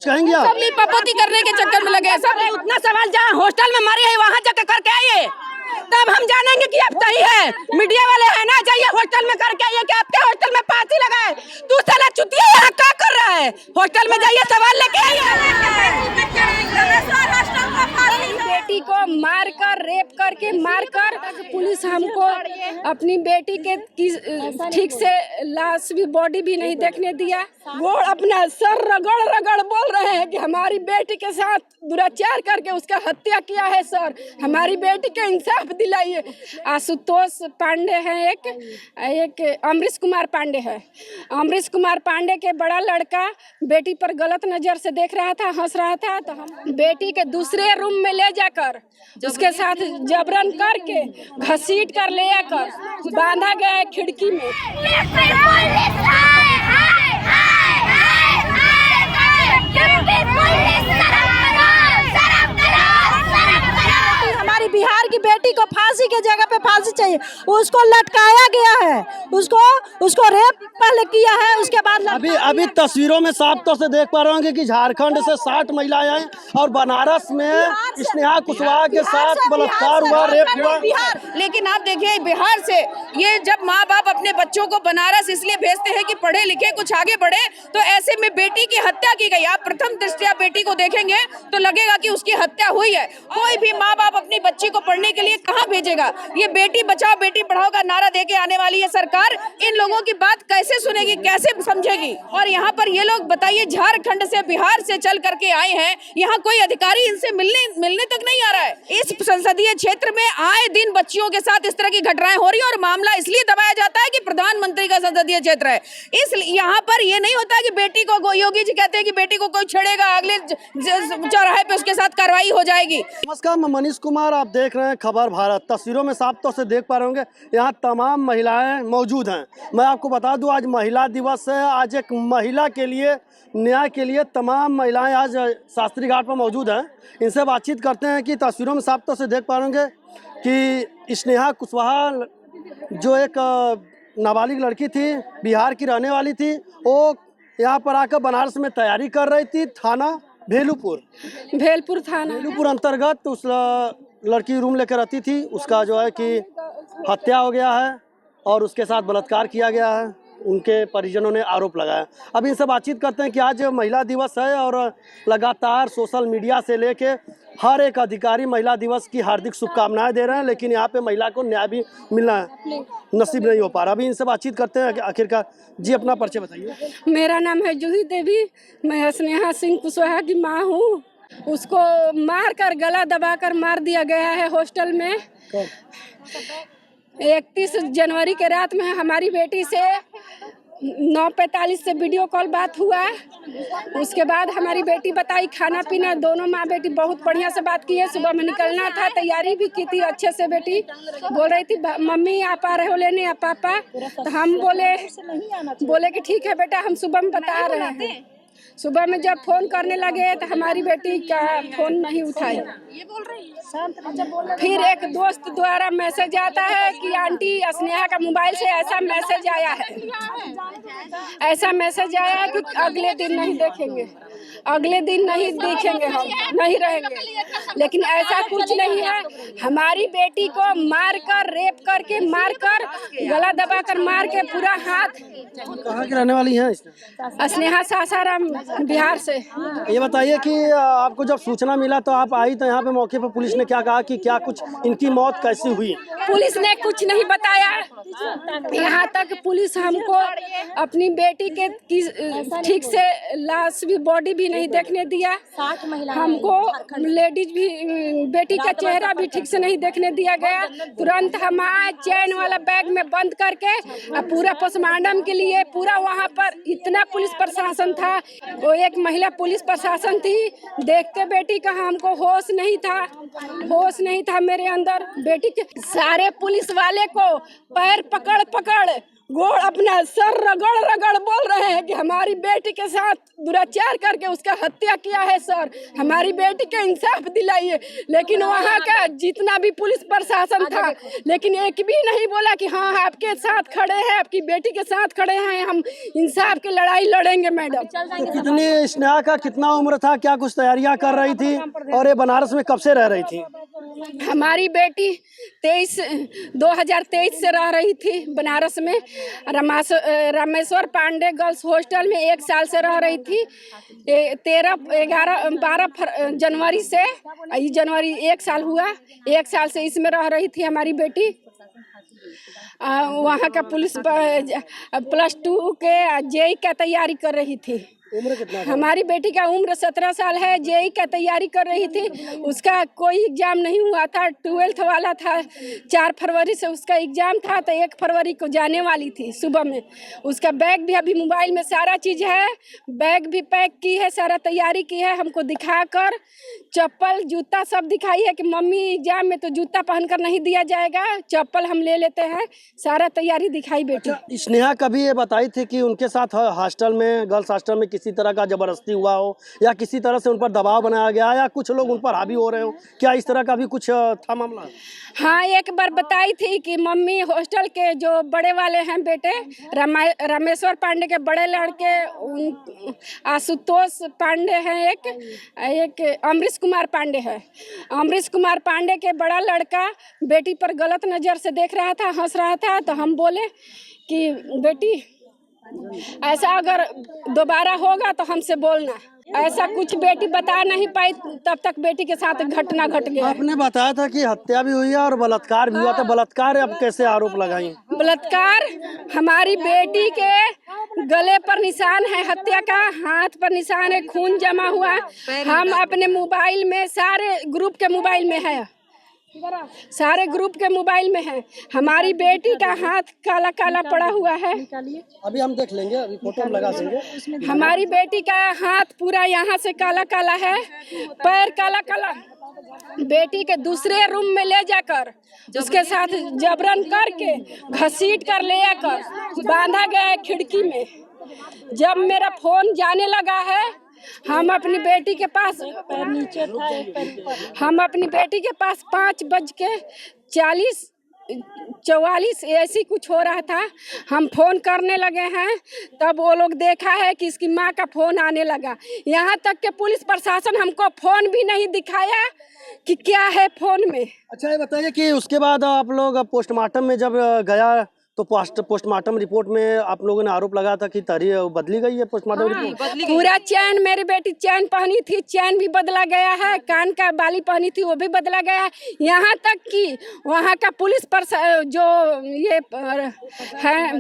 कहेंगे आप? सब पपोती करने के चक्कर में लगे सब। उतना सवाल जहाँ हॉस्टल में मरे है वहाँ जाकर करके आइए, तब हम जानेंगे कि आप सही है। मीडिया वाले है ना, जाइए हॉस्टल में करके आइए कि आपके हॉस्टल में फांसी लगाए। तू साला चुतिया यहाँ क्या कर रहा है? हॉस्टल में जाइए, सवाल लेके आइए। बेटी को मारकर, रेप करके मारकर, पुलिस हमको अपनी बेटी के ठीक से लाश भी, बॉडी भी नहीं देखने दिया। वो अपना सर रगड़ रगड़ बोल रहे हैं कि हमारी बेटी के साथ दुराचार करके उसका हत्या किया है। सर, हमारी बेटी के इंसाफ दिलाइए। आशुतोष पांडे हैं, एक अमरीश कुमार पांडे है। अमरीश कुमार पांडे के बड़ा लड़का बेटी पर गलत नजर से देख रहा था, हंस रहा था, तो हम बेटी के दूसरे रूम में ले जाकर उसके साथ जबरन करके घसीट कर ले आकर बांधा गया है खिड़की में। हमारी बिहार की बेटी को फांसी के जगह पे फांसी चाहिए। उसको लटकाया गया है, उसको रेप पहले किया है, उसके बाद अभी तस्वीरों में साफ तौर से देख पा रहे होंगे कि झारखंड से 60 महिलाएं हैं और बनारस में स्नेहा कुशवाहा के साथ बलात्कार हुआ, रेप हुआ। लेकिन आप देखिए, बिहार से ये जब माँ बाप अपने बच्चों को बनारस इसलिए भेजते हैं कि पढ़े लिखे कुछ आगे बढ़े, तो ऐसे में बेटी की हत्या की गई। आप प्रथम दृष्टया बेटी को देखेंगे तो लगेगा कि उसकी हत्या हुई है। कोई भी माँ बाप अपनी बच्ची को पढ़ने के लिए कहाँ भेजेगा? ये बेटी बचाओ बेटी पढ़ाओ का नारा देके आने वाली है सरकार। इन लोगों की बात कैसे सुनेगी, कैसे समझेगी? और यहाँ पर ये लोग बताइए, झारखंड से, बिहार से चल करके आए हैं, यहाँ कोई अधिकारी इनसे मिलने तक नहीं आ रहा है। इस संसदीय क्षेत्र में आए दिन बच्चियों के साथ इस तरह की घटनाएं हो रही है और मामला इसलिए दबाया जाता है कि प्रधानमंत्री का संसदीय क्षेत्र है। इसलिए यहाँ पर ये नहीं होता कि बेटी को, योगी जी कहते हैं कि बेटी को कोई छेड़ेगा, अगले चौराहे पे उसके साथ कार्रवाई हो जाएगी। नमस्कार, मैं मनीष कुमार, आप देख रहे हैं खबर भारत। तस्वीरों में साफ तौर से देख पा रहे होंगे यहाँ तमाम महिलाएं मौजूद हैं। मैं आपको बता दूं, आज महिला दिवस है। आज एक महिला के लिए, न्याय के लिए तमाम महिलाएं आज शास्त्री घाट पर मौजूद हैं। इनसे बातचीत करते हैं कि तस्वीरों में साफ तौर से देख पा रहे होंगे कि स्नेहा कुशवाहा जो एक नाबालिग लड़की थी, बिहार की रहने वाली थी, वो यहाँ पर आकर बनारस में तैयारी कर रही थी। थाना भेलपुर अंतर्गत उस लड़की रूम लेकर रहती थी। उसका जो है कि हत्या हो गया है और उसके साथ बलात्कार किया गया है, उनके परिजनों ने आरोप लगाया। अब इनसे बातचीत करते हैं कि आज महिला दिवस है और लगातार सोशल मीडिया से लेके हर एक अधिकारी महिला दिवस की हार्दिक शुभकामनाएं दे रहे हैं, लेकिन यहाँ पे महिला को न्याय भी मिलना है, नसीब नहीं हो पा रहा। अभी इनसे बातचीत करते हैं आखिरकार। जी, अपना परिचय बताइए। मेरा नाम है जूही देवी, मैं स्नेहा सिंह कुशवाहा की माँ हूँ। उसको मार कर, गला दबाकर मार दिया गया है हॉस्टल में। 31 जनवरी के रात में हमारी बेटी से 9:45 से वीडियो कॉल बात हुआ। उसके बाद हमारी बेटी बताई, खाना पीना दोनों माँ बेटी बहुत बढ़िया से बात की है। सुबह में निकलना था, तैयारी भी की थी अच्छे से। बेटी बोल रही थी, मम्मी आप आ रहे हो लेने, आप पापा? तो हम बोले कि ठीक है बेटा, हम सुबह में बता रहे हैं। सुबह में जब फोन करने लगे तो हमारी बेटी का फोन नहीं उठाई। फिर एक दोस्त द्वारा मैसेज आता है कि आंटी स्नेहा का मोबाइल से ऐसा मैसेज आया है, ऐसा मैसेज आया है कि अगले दिन नहीं देखेंगे, अगले दिन नहीं देखेंगे, हम नहीं रहेंगे। लेकिन ऐसा कुछ नहीं है। हमारी बेटी को मारकर, रेप करके मारकर, गला दबाकर मार के पूरा हाथ। कहाँ की रहने वाली हैं स्नेहा? सासाराम, बिहार से। ये बताइए कि आपको जब सूचना मिला तो आप आई, तो यहाँ पे मौके पर पुलिस ने क्या कहा कि क्या कुछ इनकी मौत कैसी हुई? पुलिस ने कुछ नहीं बताया। यहाँ तक पुलिस हमको अपनी बेटी के ठीक से लाश भी, बॉडी भी नहीं देखने दिया। हमको लेडीज भी, बेटी का चेहरा भी ठीक से नहीं देखने दिया गया। तुरंत हम आए, चैन वाला बैग में बंद करके, पूरा पोस्टमार्टम के लिए पूरा वहाँ पर इतना पुलिस प्रशासन था। वो एक महिला पुलिस प्रशासन थी। देखते बेटी का हमको होश नहीं था मेरे अंदर। बेटी के सारे पुलिस वाले को पैर पकड़ गोड़ अपना सर रगड़ रगड़ बोल रहे हैं कि हमारी बेटी के साथ दुराचार करके उसका हत्या किया है सर, हमारी बेटी को इंसाफ दिलाइए। लेकिन वहाँ का जितना भी पुलिस प्रशासन था, लेकिन एक भी नहीं बोला कि हाँ आपके साथ खड़े हैं, आपकी बेटी के साथ खड़े हैं, हम इंसाफ की लड़ाई लड़ेंगे मैडम। तो कितनी स्नेहा का कितना उम्र था, क्या कुछ तैयारियां कर रही थी और ये बनारस में कब से रह रही थी? हमारी बेटी 2023 से रह रही थी बनारस में, रामेश्वर पांडे गर्ल्स हॉस्टल में 1 साल से रह रही थी। 12 जनवरी से जनवरी 1 साल हुआ, 1 साल से इसमें रह रही थी हमारी बेटी। वहाँ का पुलिस +2 के जेई का तैयारी कर रही थी। उम्र कितना था? हमारी बेटी का उम्र 17 साल है, जेई का तैयारी कर रही थी। उसका कोई एग्जाम नहीं हुआ था, 12th वाला था। 4 फरवरी से उसका एग्जाम था, तो 1 फरवरी को जाने वाली थी सुबह में। उसका बैग भी अभी मोबाइल में सारा चीज़ है, बैग भी पैक की है, सारा तैयारी की है, हमको दिखाकर चप्पल जूता सब दिखाई है कि मम्मी एग्जाम में तो जूता पहनकर नहीं दिया जाएगा, चप्पल हम ले लेते हैं, सारा तैयारी दिखाई बेटी। स्नेहा कभी ये बताई थी कि उनके साथ हॉस्टल में, गर्ल्स हॉस्टल में किसी तरह का जबरदस्ती हुआ हो या किसी तरह से उन पर दबाव बनाया गया या कुछ लोग उन पर हावी हो रहे हो, क्या इस तरह का भी कुछ था मामला? हाँ, एक बार बताई थी कि मम्मी हॉस्टल के जो बड़े वाले हैं बेटे, रामेश्वर पांडे के बड़े लड़के आशुतोष पांडे हैं, एक अमरीश कुमार पांडे है। अमरीश कुमार पांडे के बड़ा लड़का बेटी पर गलत नज़र से देख रहा था, हंस रहा था, तो हम बोले कि बेटी ऐसा अगर दोबारा होगा तो हमसे बोलना। ऐसा कुछ बेटी बता नहीं पाई, तब तक बेटी के साथ घटना घट गया। आपने बताया था कि हत्या भी हुई है और बलात्कार भी हुआ था, बलात्कार अब कैसे आरोप लगाई? बलात्कार, हमारी बेटी के गले पर निशान है हत्या का, हाथ पर निशान है, खून जमा हुआ। हम अपने मोबाइल में, सारे ग्रुप के मोबाइल में है, सारे ग्रुप के मोबाइल में है, हमारी बेटी का हाथ काला काला पड़ा हुआ है। अभी हम देख लेंगे, अभी फोटो लगा देंगे। हमारी बेटी का हाथ पूरा यहाँ से काला काला है, पैर काला काला। बेटी के दूसरे रूम में ले जाकर उसके साथ जबरन करके घसीट कर ले आकर बांधा गया है खिड़की में। जब मेरा फोन जाने लगा है, हम अपनी बेटी के पास 5:44 ऐसी कुछ हो रहा था, हम फ़ोन करने लगे हैं, तब वो लोग देखा है कि इसकी माँ का फ़ोन आने लगा। यहाँ तक कि पुलिस प्रशासन हमको फ़ोन भी नहीं दिखाया कि क्या है फ़ोन में। अच्छा, ये बताइए कि उसके बाद आप लोग पोस्टमार्टम में जब गया तो पोस्टमार्टम रिपोर्ट में आप लोगों ने आरोप लगाया था कि तारीख बदली गई है पोस्टमार्टम रिपोर्ट? पूरा चैन, मेरी बेटी चैन पहनी थी, चैन भी बदला गया है, कान का बाली पहनी थी वो भी बदला गया है। यहाँ तक कि वहाँ का पुलिस जो ये है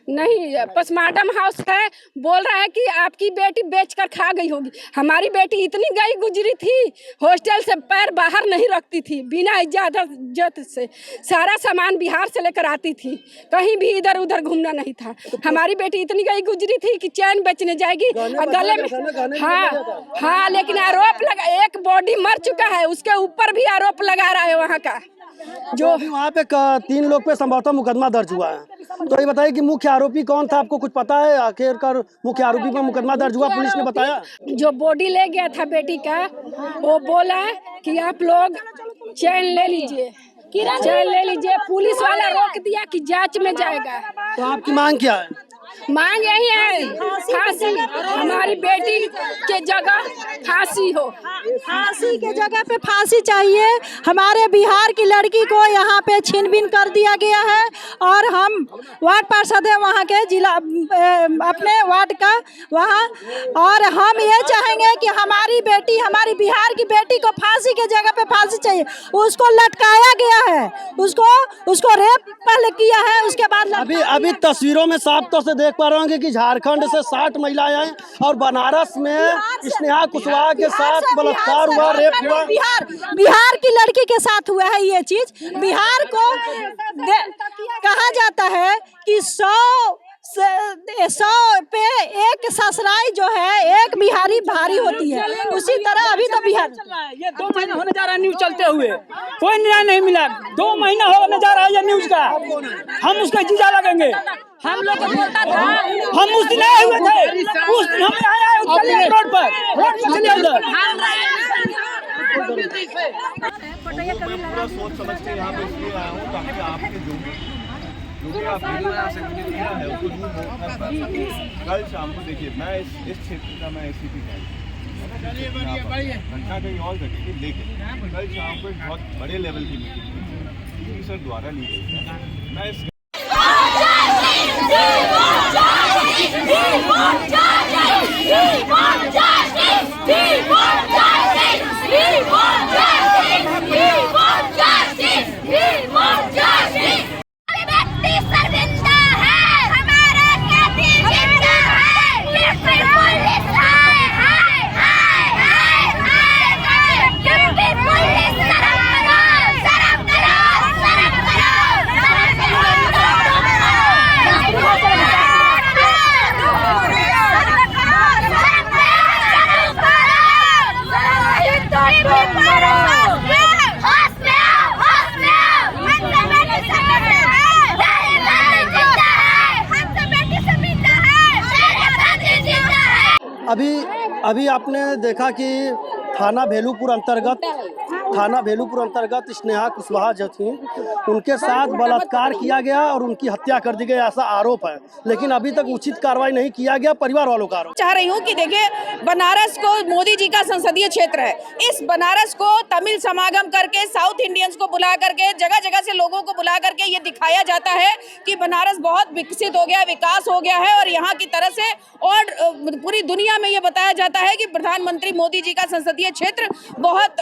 नहीं, पोस्टमार्टम हाउस है, बोल रहा है कि आपकी बेटी बेचकर खा गई होगी। हमारी बेटी इतनी गई गुजरी थी, हॉस्टल से पैर बाहर नहीं रखती थी, बिना इजाजत से सारा सामान बिहार से लेकर आती थी, कहीं भी इधर उधर घूमना नहीं था। हमारी बेटी इतनी गई गुजरी थी कि चैन बेचने जाएगी और गले में। हाँ, लेकिन आरोप लगा, एक बॉडी मर चुका है, उसके ऊपर भी आरोप लगा रहा है वहाँ का। जो वहाँ पे 3 लोग पे संभवतः मुकदमा दर्ज हुआ है। तो ये बताइए कि मुख्य आरोपी कौन था, आपको कुछ पता है? आखिरकार मुख्य आरोपी पर मुकदमा दर्ज हुआ, पुलिस ने बताया? जो बॉडी ले गया था बेटी का, वो बोला कि आप लोग चैन ले लीजिए, चैन ले लीजिए। पुलिस वाला रोक दिया कि जांच में जाएगा। तो आपकी मांग क्या है? मांग यही है, फांसी, हमारी बेटी के जगह फांसी हो, फांसी के जगह पे फांसी चाहिए। हमारे बिहार की लड़की को यहाँ पे छीनबीन कर दिया गया है और हम वार्ड पार्षद है वहाँ के जिला, अपने वार्ड का वहाँ, और हम ये चाहेंगे कि हमारी बेटी, हमारी बिहार की बेटी को फांसी के जगह पे फांसी चाहिए। उसको लटकाया गया है, उसको रेप पहले किया है, उसके बाद अभी तस्वीरों में साफ तौर से देख पा रहे होंगे कि झारखंड से 60 महिलाएं हैं और बनारस में स्नेहा कुशवाहा के साथ बलात्कार हुआ, रेप हुआ। बिहार की लड़की के साथ हुआ है ये चीज। बिहार को कहा जाता है कि 100 100 पे एक ससुराई जो है एक बिहारी भारी होती है, उसी तरह अभी तो बिहार ये 2 महीना होने जा रहा है न्यूज चलते हुए, कोई न्याय नहीं मिला। 2 महीना होने जा रहा है ये न्यूज का, हम उसका जीजा लगेंगे। हम लोग हम उस दिन आए हुए थे, उस दिन हम आए रोड पर चलिए उधर। मैं पूरा सोच समझ के यहाँ पे इसलिए आया हूँ ताकि आपके जो भी आप वीडियो यहाँ से मुझे दिया है उसको जूम कर पाए। कल शाम को देखिए मैं इस क्षेत्र का मैं ACP घंटा कहीं और घटेगी, लेकिन कल शाम को एक बहुत बड़े लेवल की मीटिंग सर द्वारा ली गई है। मैं इस अभी आपने देखा कि थाना भेलूपुर अंतर्गत स्नेहा कुशवाहा जो थी उनके साथ बलात्कार किया गया और उनकी हत्या कर दी गई, ऐसा आरोप है। लेकिन अभी तक उचित कार्रवाई नहीं किया गया, परिवार वालों का आरोप। चाह रही हूँ कि देखिए, बनारस को मोदी जी का संसदीय क्षेत्र है। इस बनारस को तमिल समागम करके, साउथ इंडियंस को बुला करके, जगह जगह से लोगों को बुला करके ये दिखाया जाता है कि बनारस बहुत विकसित हो गया, विकास हो गया है। और यहाँ की तरह से और पूरी दुनिया में ये बताया जाता है कि प्रधानमंत्री मोदी जी का संसदीय क्षेत्र बहुत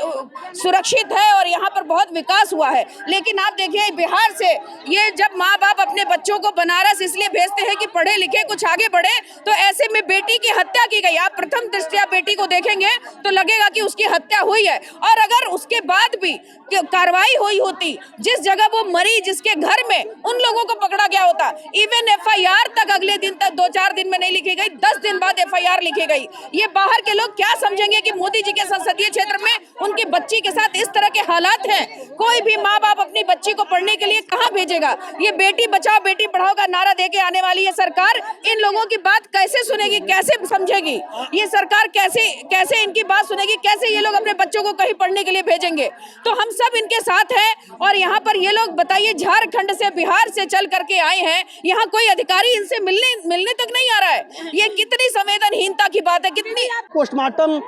सुरक्षित है और यहाँ पर बहुत विकास हुआ है। लेकिन आप देखिए, बिहार से ये जब माँ बाप अपने बच्चों को बनारस इसलिए भेजते हैं कि पढ़े लिखे कुछ आगे बढ़े, तो ऐसे में बेटी की हत्या की गई। आप प्रथम दृष्टया बेटी को देखेंगे तो लगेगा कि उसकी हत्या हुई है। और अगर उसके बाद भी कार्रवाई हुई होती, जिस जगह वो मरी, जिसके घर में, उन लोगों को पकड़ा गया होता। इवन FIR तक अगले दिन तक 2-4 दिन में नहीं लिखी गई, 10 दिन बाद FIR लिखी गई। ये बाहर के लोग क्या समझेंगे कि मोदी जी के संसदीय क्षेत्र में उनकी बच्ची के साथ इस तरह के हालात हैं। कोई भी माँ बाप अपनी बच्ची को पढ़ने के लिए कहाँ भेजेगा? ये बेटी बचाओ बेटी पढ़ाओ का नारा देके आने वाली ये सरकार इन लोगों की बात कैसे सुनेगी, कैसे समझेगी? ये सरकार कैसे इनकी बात सुनेगी? कैसे ये लोग अपने बच्चों को कहीं पढ़ने के लिए भेजेंगे? तो हम सब इनके साथ हैं। और यहाँ पर ये लोग बताइए, झारखंड से, बिहार से चल करके आए हैं, यहाँ कोई अधिकारी इनसे मिलने तक नहीं आ रहा है। ये कितनी संवेदनहीनता की बात है, कितनी। पोस्टमार्टम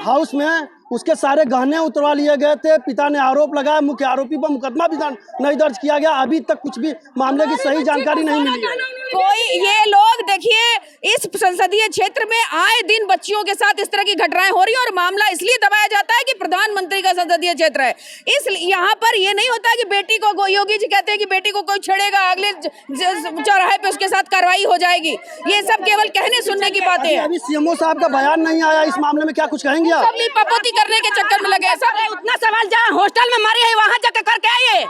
हाउस में उसके सारे गहने उतरवा लिए गए थे। पिता ने आरोप लगाया, मुख्य आरोपी पर मुकदमा भी नहीं दर्ज किया गया। अभी तक कुछ भी मामले की सही जानकारी नहीं मिली है। कोई ये लोग देखिए, इस संसदीय क्षेत्र में आए दिन बच्चियों के साथ इस तरह की घटनाएं हो रही है और मामला इसलिए दबाया जाता है कि प्रधानमंत्री का संसदीय क्षेत्र है। इस यहाँ पर ये नहीं होता कि बेटी को, योगी जी कहते हैं कि बेटी को कोई छेड़ेगा, अगले चौराहे पे उसके साथ कार्रवाई हो जाएगी। ये सब केवल कहने सुनने की बातें हैं। अभी CMO साहब का बयान नहीं आया इस मामले में, क्या कुछ कहेंगे आप? सब पपोती करने के चक्कर में लगे सब। उतना सवाल जहाँ हॉस्टल में मरी है वहाँ जाकर करके आइए,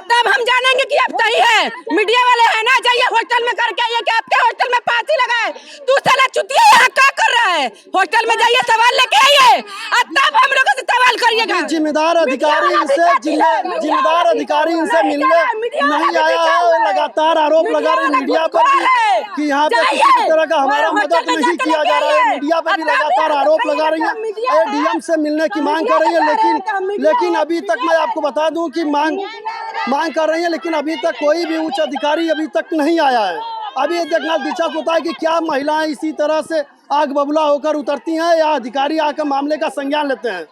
तब हम जानेंगे कि अब सही है। मीडिया वाले है ना, जाइए हॉस्टल में करके आइए कि आपके हॉस्टल में फांसी लगाए। तू साला चुतिया यहाँ क्या कर रहा है? हॉस्टल में जाइए, सवाल लेके आइए और तब हम लोगों से सवाल करिएगा। जिम्मेदार अधिकारी इनसे मिलने नहीं आया है। लगातार आरोप लगा रहे मीडिया पर कि यहाँ पे किसी भी तरह का हमारा मदद नहीं किया जा रहा है। मीडिया पर भी लगातार आरोप लगा रही है, ADM से मिलने की मांग कर रही है। लेकिन अभी तक मैं आपको बता दूं कि मांग कर रही है, लेकिन अभी तक कोई भी उच्च अधिकारी अभी तक नहीं आया है। अभी ये देखना दिलचस्प होता है कि क्या महिलाएं इसी तरह से आग बबूला होकर उतरती हैं या अधिकारी आकर मामले का संज्ञान लेते हैं।